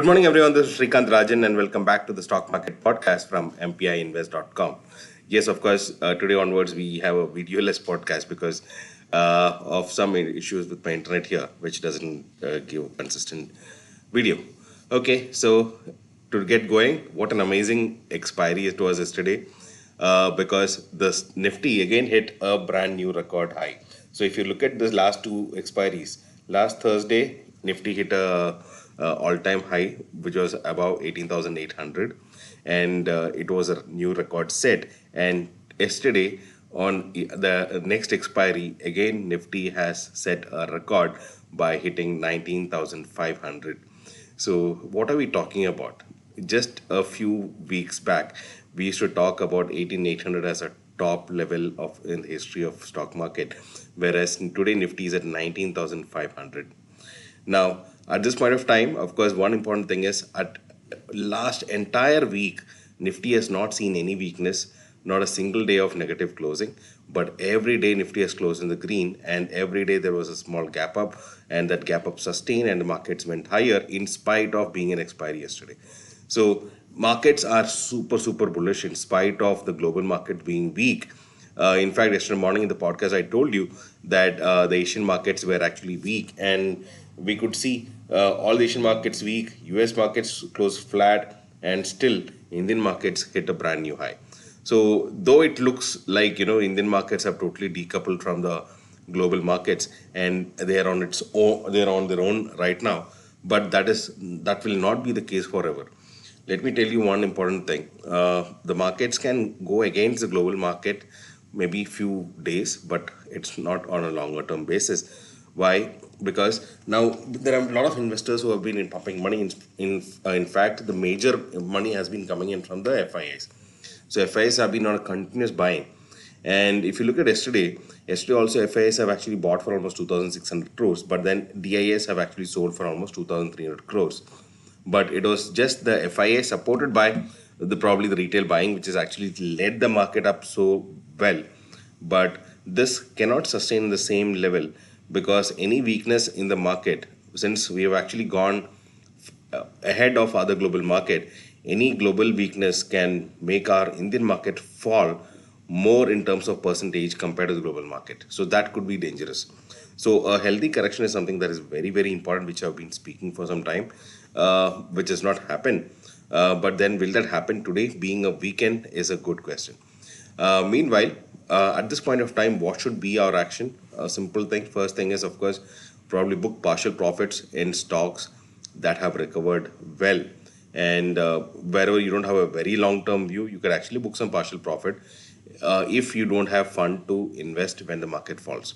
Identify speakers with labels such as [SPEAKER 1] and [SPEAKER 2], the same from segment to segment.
[SPEAKER 1] Good morning, everyone. This is Srikanth Rajan, and welcome back to the Stock Market Podcast from MPIinvest.com. Yes, of course, today onwards, we have a videoless podcast because of some issues with my internet here, which doesn't give consistent video. Okay, so to get going, what an amazing expiry it was yesterday because the Nifty again hit a brand new record high. So if you look at the last two expiries, last Thursday Nifty hit a all-time high, which was above 18,800, and it was a new record set. And yesterday on the next expiry, again Nifty has set a record by hitting 19,500. So what are we talking about? Just a few weeks back, we used to talk about 18,800 as a top level of in the history of stock market, whereas today Nifty is at 19,500. Now, at this point of time, of course, one important thing is at last entire week, Nifty has not seen any weakness, not a single day of negative closing, but every day Nifty has closed in the green, and every day there was a small gap up, and that gap up sustained, and the markets went higher in spite of being an expiry yesterday. So markets are super bullish in spite of the global market being weak. In fact, yesterday morning in the podcast, I told you that the Asian markets were actually weak, and we could see all the Asian markets weak, US markets closed flat, and still Indian markets hit a brand new high. So, though it looks like Indian markets have totally decoupled from the global markets and they are on its own, they are on their own right now, but that will not be the case forever. Let me tell you one important thing. The markets can go against the global market maybe few days, but it's not on a longer term basis. Why? Because now there are a lot of investors who have been pumping money. In fact, the major money has been coming in from the FIIs. So FIIs have been on a continuous buying. And if you look at yesterday also FIIs have actually bought for almost 2,600 crores, but then DIS have actually sold for almost 2,300 crores. But it was just the FIA supported by probably the retail buying, which has actually led the market up so well. But this cannot sustain the same level because any weakness in the market, since we have actually gone ahead of other global market, any global weakness can make our Indian market fall more in terms of percentage compared to the global market. So that could be dangerous. So a healthy correction is something that is very important, which I've been speaking for some time, which has not happened. But then will that happen today? Being a weekend is a good question. Meanwhile, at this point of time, what should be our action? A simple thing. First thing is, of course, probably book partial profits in stocks that have recovered well. And wherever you don't have a very long-term view, you could actually book some partial profit if you don't have fund to invest when the market falls.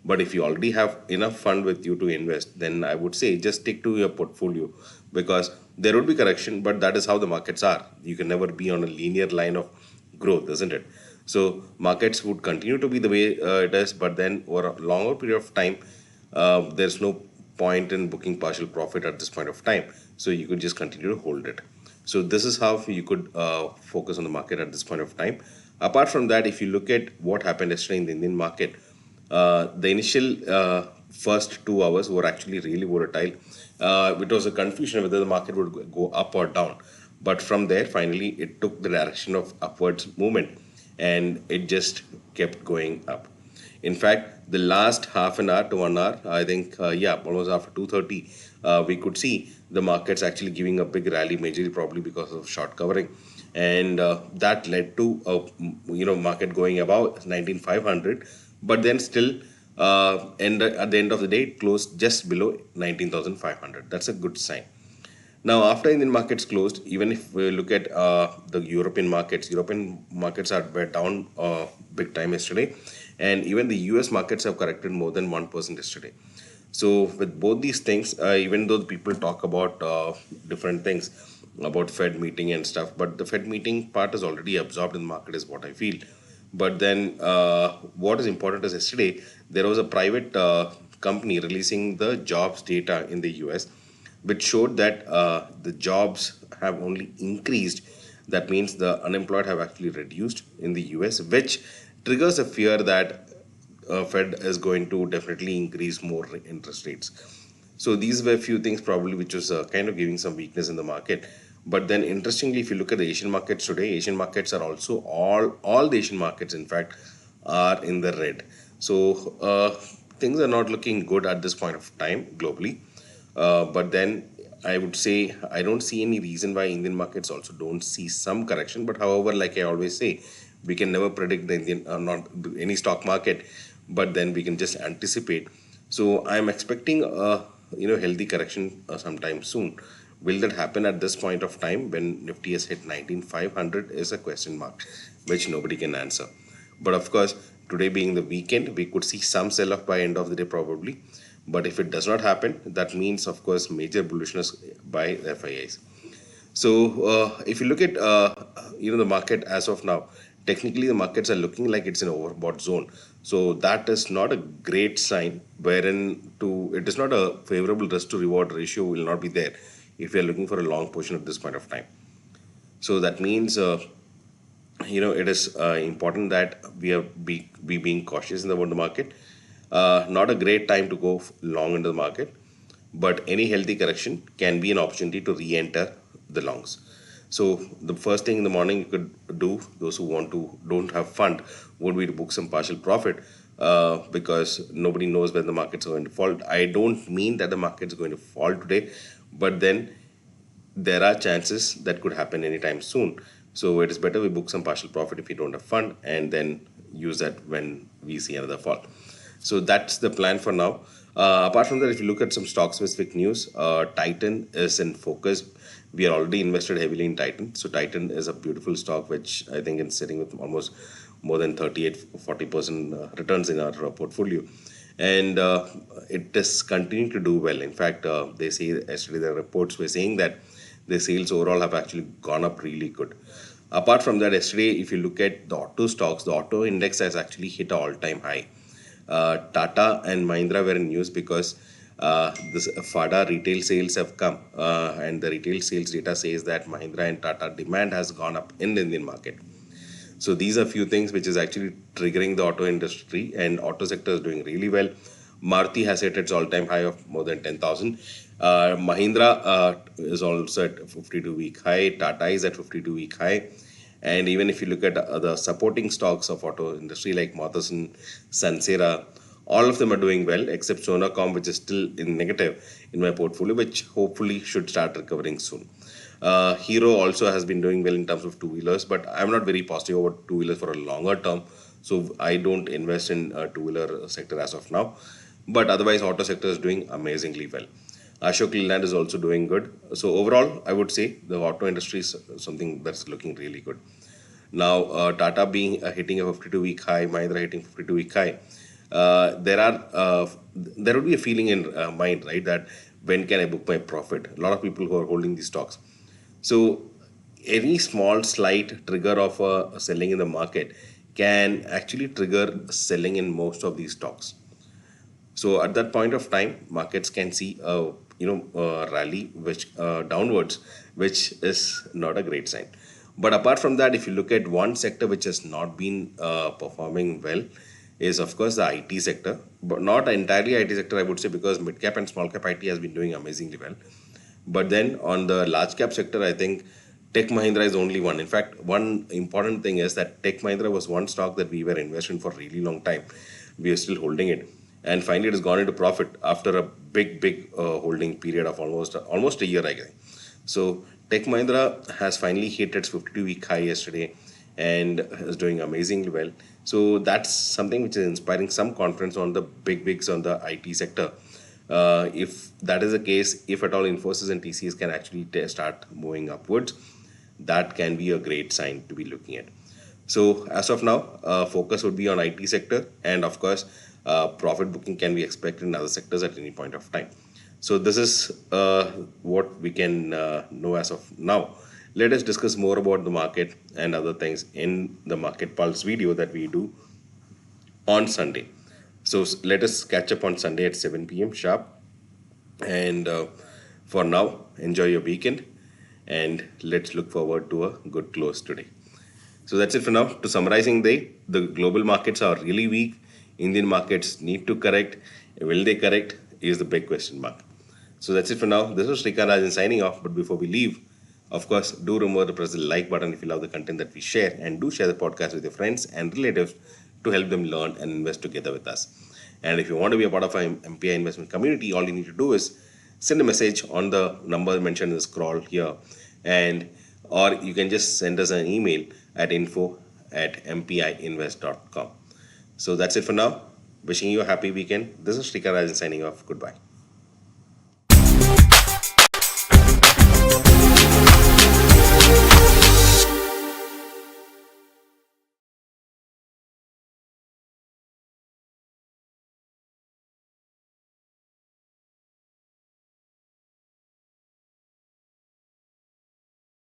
[SPEAKER 1] But if you already have enough fund with you to invest, then I would say just stick to your portfolio because there would be correction, but that is how the markets are. You can never be on a linear line of growth, isn't it? So markets would continue to be the way it is, but then over a longer period of time, there's no point in booking partial profit at this point of time. So you could just continue to hold it. So this is how you could focus on the market at this point of time. Apart from that, if you look at what happened yesterday in the Indian market, the initial first 2 hours were actually really volatile. It was a confusion whether the market would go up or down. But from there, finally, it took the direction of upwards movement and it just kept going up. In fact, the last half an hour to 1 hour, I think, almost after 2:30, we could see the markets actually giving a big rally, majorly probably because of short covering, and that led to market going above 19,500, but then still, at the end of the day, it closed just below 19,500. That's a good sign. Now, after Indian markets closed, even if we look at the European markets were down big time yesterday, and even the US markets have corrected more than 1% yesterday. So, with both these things, even though the people talk about different things about Fed meeting and stuff, but the Fed meeting part is already absorbed in the market, is what I feel. But then, what is important is yesterday there was a private company releasing the jobs data in the US which showed that the jobs have only increased. That means the unemployed have actually reduced in the US, which triggers a fear that Fed is going to definitely increase more interest rates. So these were a few things probably which was kind of giving some weakness in the market. But then interestingly, if you look at the Asian markets today, Asian markets are also all the Asian markets, in fact, are in the red. So things are not looking good at this point of time globally. But then I would say I don't see any reason why Indian markets also don't see some correction. But however, like I always say, we can never predict the Indian not any stock market, but then we can just anticipate. So I'm expecting a healthy correction sometime soon. Will that happen at this point of time when Nifty has hit 19,500 is a question mark, which nobody can answer. But of course, today being the weekend, we could see some sell-off by end of the day probably. But if it does not happen, that means, of course, major bullishness by the FIIs. So if you look at the market as of now, technically the markets are looking like it's an overbought zone. So that is not a great sign. Wherein it is not a favorable risk to reward ratio will not be there if you are looking for a long position at this point of time. So that means it is important that we are be being cautious about the market. Not a great time to go long into the market, but any healthy correction can be an opportunity to re-enter the longs. So the first thing in the morning you could do, those who don't have fund, would be to book some partial profit, because nobody knows when the markets are going to fall. I don't mean that the market's going to fall today, but then there are chances that could happen anytime soon. So it is better we book some partial profit if you don't have fund, and then use that when we see another fall. So that's the plan for now. Apart from that, if you look at some stock specific news, Titan is in focus. We are already invested heavily in Titan. So Titan is a beautiful stock, which I think is sitting with almost more than 38-40% returns in our portfolio. And it is continuing to do well. In fact, they say yesterday the reports were saying that the sales overall have actually gone up really good. Apart from that, yesterday, if you look at the auto stocks, the auto index has actually hit an all-time high. Tata and Mahindra were in news because this FADA retail sales have come, and the retail sales data says that Mahindra and Tata demand has gone up in the Indian market. So these are few things which is actually triggering the auto industry, and auto sector is doing really well. Maruti has hit its all-time high of more than 10,000. Mahindra is also at 52-week high. Tata is at 52-week high. And even if you look at the supporting stocks of auto industry like Motherson, Sansera, all of them are doing well except Sonacom, which is still in negative in my portfolio, which hopefully should start recovering soon. Hero also has been doing well in terms of two-wheelers, but I'm not very positive about two-wheelers for a longer term. So I don't invest in two-wheeler sector as of now. But otherwise, auto sector is doing amazingly well. Ashok Leyland is also doing good. So overall, I would say the auto industry is something that's looking really good. Now, Tata being hitting a 52-week high, Mahindra hitting 52-week high, there would be a feeling in mind, right, that when can I book my profit? A lot of people who are holding these stocks. So any small slight trigger of selling in the market can actually trigger selling in most of these stocks. So at that point of time, markets can see a rally which downwards, which is not a great sign. But apart from that, if you look at one sector which has not been performing well, is of course the IT sector, but not entirely IT sector, I would say, because mid cap and small cap IT has been doing amazingly well. But then on the large cap sector, I think Tech Mahindra is only one. In fact, one important thing is that Tech Mahindra was one stock that we were invested in for a really long time. We are still holding it, and finally it has gone into profit after a big holding period of almost a year, I guess. So Tech Mahindra has finally hit its 52-week high yesterday and is doing amazingly well. So that's something which is inspiring some confidence on the big bigs on the IT sector. If that is the case, if at all Infosys and TCS can actually start moving upwards, that can be a great sign to be looking at. So as of now, focus would be on IT sector, and of course, profit booking can be expected in other sectors at any point of time. So this is what we can know as of now. Let us discuss more about the market and other things in the Market Pulse video that we do on Sunday. So let us catch up on Sunday at 7 p.m. sharp. And for now, enjoy your weekend, and let's look forward to a good close today. So that's it for now. To summarizing the global markets are really weak. Indian markets need to correct. Will they correct is the big question mark. So that's it for now. This was Srikant Rajan signing off. But before we leave, of course, do remember to press the like button if you love the content that we share, and do share the podcast with your friends and relatives to help them learn and invest together with us. And if you want to be a part of our MPI investment community, all you need to do is send a message on the number mentioned in the scroll here, and or you can just send us an email at info@mpiinvest.com. So that's it for now. Wishing you a happy weekend. This is Srikant Rajan signing off. Goodbye.